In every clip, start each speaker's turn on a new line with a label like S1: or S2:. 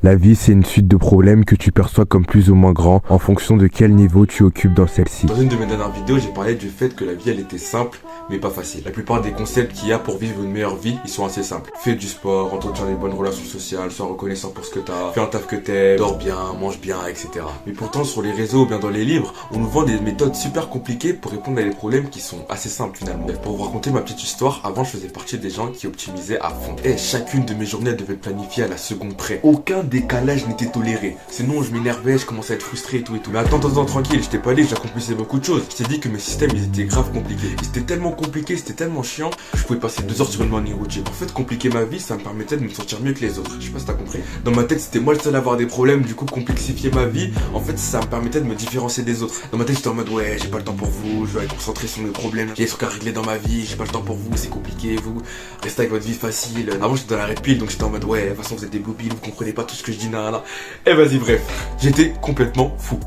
S1: La vie, c'est une suite de problèmes que tu perçois comme plus ou moins grands en fonction de quel niveau tu occupes dans celle-ci.
S2: Dans une de mes dernières vidéos, j'ai parlé du fait que la vie, elle était simple, mais pas facile. La plupart des concepts qu'il y a pour vivre une meilleure vie, ils sont assez simples. Fais du sport, entretiens des bonnes relations sociales, sois reconnaissant pour ce que t'as, fais un taf que t'aimes, dors bien, mange bien, etc. Mais pourtant, sur les réseaux ou bien dans les livres, on nous vend des méthodes super compliquées pour répondre à des problèmes qui sont assez simples finalement. Pour vous raconter ma petite histoire, avant je faisais partie des gens qui optimisaient à fond. Et chacune de mes journées devait être planifiée à la seconde près. Aucun décalage n'était toléré. Sinon je m'énervais, je commençais à être frustré et tout et tout. Mais attends, tranquille, j'étais pas libre, j'accomplissais beaucoup de choses. Je t'ai dit que mes systèmes ils étaient grave compliqués. C'était tellement compliqué, c'était tellement chiant, je pouvais passer 2 heures sur une morning routine. En fait, compliquer ma vie, ça me permettait de me sentir mieux que les autres. Je sais pas si t'as compris. Dans ma tête, c'était moi le seul à avoir des problèmes, du coup complexifier ma vie, en fait ça me permettait de me différencier des autres. Dans ma tête, j'étais en mode ouais, j'ai pas le temps pour vous, je dois être concentré sur mes problèmes, j'ai des trucs à régler dans ma vie, j'ai pas le temps pour vous, c'est compliqué, vous restez avec votre vie facile. Avant j'étais dans la red pill, donc j'étais en mode ouais, de toute façon vous êtes des boubilles, vous comprenez pas tout ce que je dis, nan. Et vas-y, bref, j'étais complètement fou.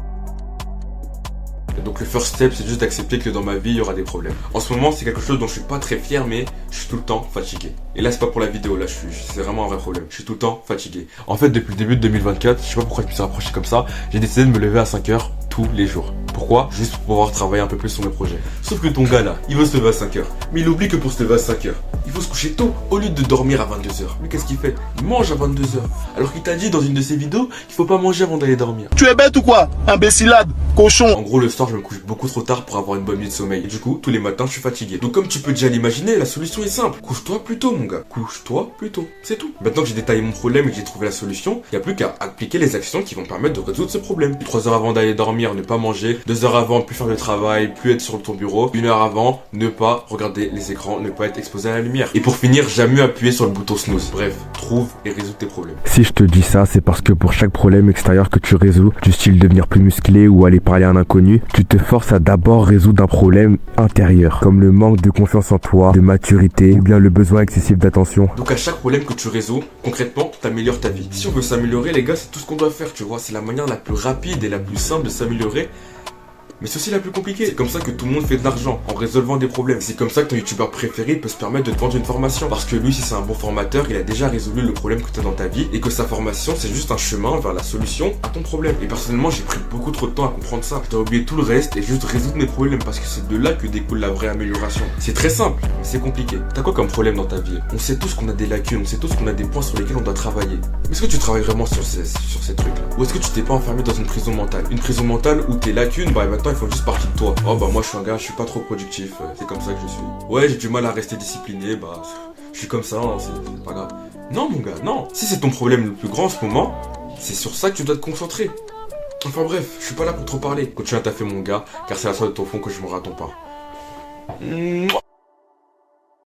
S2: Donc le first step, c'est juste d'accepter que dans ma vie il y aura des problèmes. En ce moment c'est quelque chose dont je suis pas très fier, mais je suis tout le temps fatigué. Et là c'est pas pour la vidéo, là c'est vraiment un vrai problème. Je suis tout le temps fatigué. En fait depuis le début de 2024, je sais pas pourquoi je me suis rapproché comme ça, j'ai décidé de me lever à 5 heures tous les jours. Pourquoi? Juste pour pouvoir travailler un peu plus sur mes projets. Sauf que ton gars là, il veut se lever à 5 heures. Mais il oublie que pour se lever à 5 heures, il faut se coucher tôt au lieu de dormir à 22 heures. Mais qu'est-ce qu'il fait? Il mange à 22 heures. Alors qu'il t'a dit dans une de ses vidéos qu'il faut pas manger avant d'aller dormir.
S3: Tu es bête ou quoi? Imbécilade, cochon.
S2: En gros le soir je me couche beaucoup trop tard pour avoir une bonne nuit de sommeil. Et du coup tous les matins je suis fatigué. Donc comme tu peux déjà l'imaginer, la solution est simple. Couche-toi plus tôt mon gars. Couche-toi plus tôt. C'est tout. Maintenant que j'ai détaillé mon problème et que j'ai trouvé la solution, il n'y a plus qu'à appliquer les actions qui vont permettre de résoudre ce problème. 3 heures avant d'aller dormir, ne pas manger. 2 heures avant, ne plus faire de travail, plus être sur ton bureau. 1 heure avant, ne pas regarder les écrans, ne pas être exposé à la lumière. Et pour finir, jamais appuyer sur le bouton snooze. Bref, trouve et résous tes problèmes.
S1: Si je te dis ça, c'est parce que pour chaque problème extérieur que tu résous, du style devenir plus musclé ou aller parler à un inconnu, tu te forces à d'abord résoudre un problème intérieur, comme le manque de confiance en toi, de maturité ou bien le besoin excessif d'attention.
S2: Donc à chaque problème que tu résous, concrètement, t'améliores ta vie. Si on veut s'améliorer, les gars, c'est tout ce qu'on doit faire, tu vois. C'est la manière la plus rapide et la plus simple de s'améliorer. Mais c'est aussi la plus compliquée. C'est comme ça que tout le monde fait de l'argent, en résolvant des problèmes. C'est comme ça que ton youtubeur préféré peut se permettre de te vendre une formation. Parce que lui, si c'est un bon formateur, il a déjà résolu le problème que tu as dans ta vie. Et que sa formation, c'est juste un chemin vers la solution à ton problème. Et personnellement, j'ai pris beaucoup trop de temps à comprendre ça. Je dois oublier tout le reste et juste résoudre mes problèmes. Parce que c'est de là que découle la vraie amélioration. C'est très simple, mais c'est compliqué. T'as quoi comme problème dans ta vie? On sait tous qu'on a des lacunes, on sait tous qu'on a des points sur lesquels on doit travailler. Mais est-ce que tu travailles vraiment sur ces trucs-là? Ou est-ce que tu t'es pas enfermé dans une prison mentale? Une prison mentale où tes lacunes, bah maintenant, elles font juste partie de toi. Oh bah moi je suis un gars, je suis pas trop productif, c'est comme ça que je suis. Ouais, j'ai du mal à rester discipliné, bah je suis comme ça, hein, c'est pas grave. Non mon gars, non. Si c'est ton problème le plus grand en ce moment, c'est sur ça que tu dois te concentrer. Enfin bref, je suis pas là pour trop parler. Continue à taffer mon gars, car c'est la soirée de ton fond que je me ratonne pas.